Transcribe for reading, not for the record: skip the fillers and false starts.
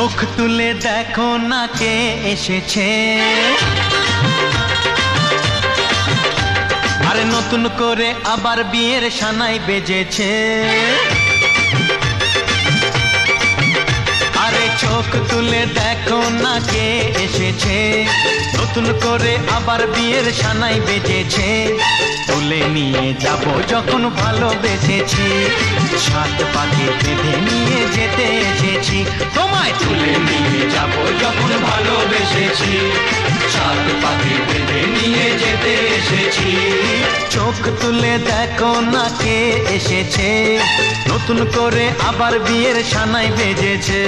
চোখ তুলে দেখো না কে এসেছে, আরে নতুন করে আবার বিয়ের সানাই বেজেছে। আরে চোখ তুলে দেখো না কে এসেছে, নতুন করে আবার বিয়ের সানাই বেজেছে। তুলে নিয়ে যাব যখন ভালোবেসেছি, সাত পাকে বেঁধে নিয়ে যেতে এসেছি। তোমায় তুলে নিয়ে যাব যখন ভালোবেসেছি, সাত পাকে বেঁধে নিয়ে যেতে এসেছি। চোখ তুলে দেখো না কে এসেছে, নতুন করে আবার বিয়ের সানাই বেজেছে।